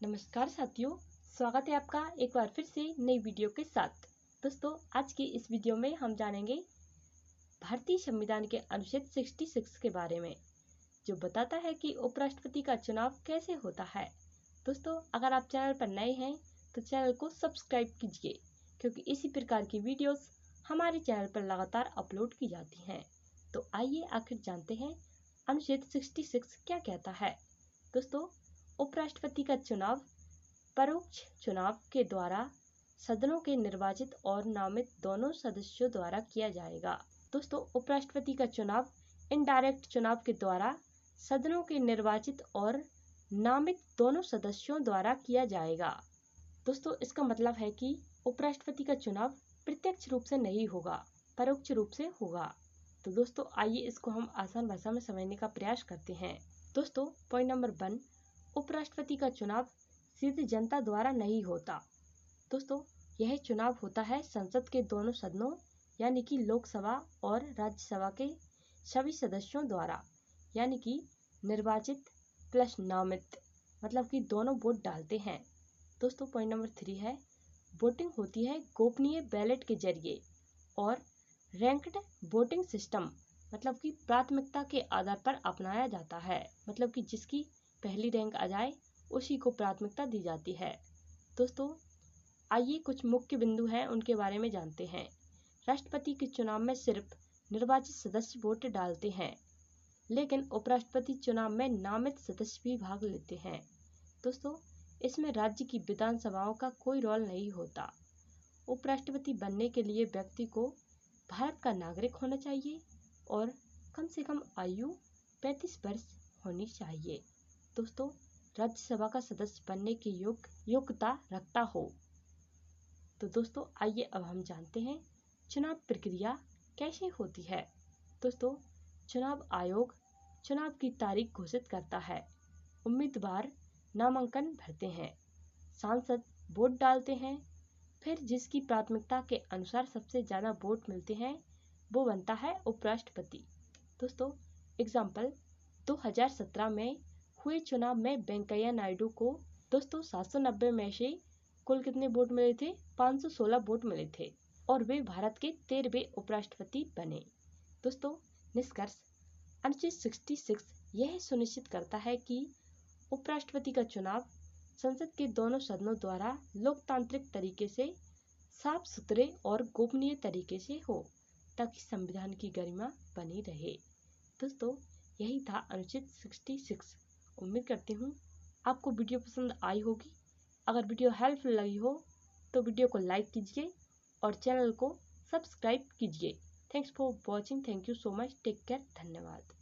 नमस्कार साथियों, स्वागत है आपका एक बार फिर से नई वीडियो के साथ। दोस्तों, आज की इस वीडियो में हम जानेंगे भारतीय संविधान के अनुच्छेद 66 के बारे में, जो बताता है कि उपराष्ट्रपति का चुनाव कैसे होता है। दोस्तों, अगर आप चैनल पर नए हैं तो चैनल को सब्सक्राइब कीजिए, क्योंकि इसी प्रकार की वीडियोस हमारे चैनल पर लगातार अपलोड की जाती हैं। तो आइए आखिर जानते हैं अनुच्छेद 66 क्या कहता है। दोस्तों, उपराष्ट्रपति का चुनाव परोक्ष चुनाव के द्वारा सदनों के निर्वाचित और नामित दोनों सदस्यों द्वारा किया जाएगा। दोस्तों, उपराष्ट्रपति का चुनाव इनडायरेक्ट चुनाव के द्वारा सदनों के निर्वाचित और नामित दोनों सदस्यों द्वारा किया जाएगा। दोस्तों, इसका मतलब है कि उपराष्ट्रपति का चुनाव प्रत्यक्ष रूप से नहीं होगा, परोक्ष रूप से होगा। तो दोस्तों, आइए इसको हम आसान भाषा में समझने का प्रयास करते हैं। दोस्तों, पॉइंट नंबर 1, उपराष्ट्रपति का चुनाव सीधे जनता द्वारा नहीं होता। दोस्तों, यह चुनाव होता है संसद के दोनों सदनों यानी कि लोकसभा और राज्यसभा के सभी सदस्यों द्वारा, यानी कि निर्वाचित प्लस नामित, मतलब कि दोनों वोट डालते हैं। दोस्तों, पॉइंट नंबर 3 है, वोटिंग होती है गोपनीय बैलेट के जरिए और रैंक्ड वोटिंग सिस्टम, मतलब कि प्राथमिकता के आधार पर अपनाया जाता है। मतलब कि जिसकी पहली रैंक आ जाए उसी को प्राथमिकता दी जाती है। दोस्तों, आइए कुछ मुख्य बिंदु हैं उनके बारे में जानते हैं। राष्ट्रपति के चुनाव में सिर्फ निर्वाचित सदस्य वोट डालते हैं, लेकिन उपराष्ट्रपति चुनाव में नामित सदस्य भी भाग लेते हैं। दोस्तों, इसमें राज्य की विधानसभाओं का कोई रोल नहीं होता। उपराष्ट्रपति बनने के लिए व्यक्ति को भारत का नागरिक होना चाहिए और कम से कम आयु 35 वर्ष होनी चाहिए। दोस्तों, राज्यसभा का सदस्य बनने की योग्यता रखता हो। तो दोस्तों, आइए अब हम जानते हैं चुनाव प्रक्रिया कैसे होती है। दोस्तों, चुनाव आयोग चुनाव की तारीख घोषित करता है, उम्मीदवार नामांकन भरते हैं, सांसद वोट डालते हैं, फिर जिसकी प्राथमिकता के अनुसार सबसे ज़्यादा वोट मिलते हैं वो बनता है उपराष्ट्रपति। दोस्तों, एग्जाम्पल 2017 में हुए चुनाव में वेंकैया नायडू को 790 में से कुल कितने वोट मिले थे? 516 वोट मिले थे और वे भारत के 13वें उपराष्ट्रपति बने। दोस्तों, निष्कर्ष, अनुच्छेद 66 यह सुनिश्चित करता है कि उपराष्ट्रपति का चुनाव संसद के दोनों सदनों द्वारा लोकतांत्रिक तरीके से, साफ सुथरे और गोपनीय तरीके से हो, ताकि संविधान की गरिमा बनी रहे। दोस्तों, यही था अनुच्छेद 66। उम्मीद करती हूँ आपको वीडियो पसंद आई होगी। अगर वीडियो हेल्पफुल लगी हो तो वीडियो को लाइक कीजिए और चैनल को सब्सक्राइब कीजिए। Thanks for watching. Thank you so much. Take care. धन्यवाद।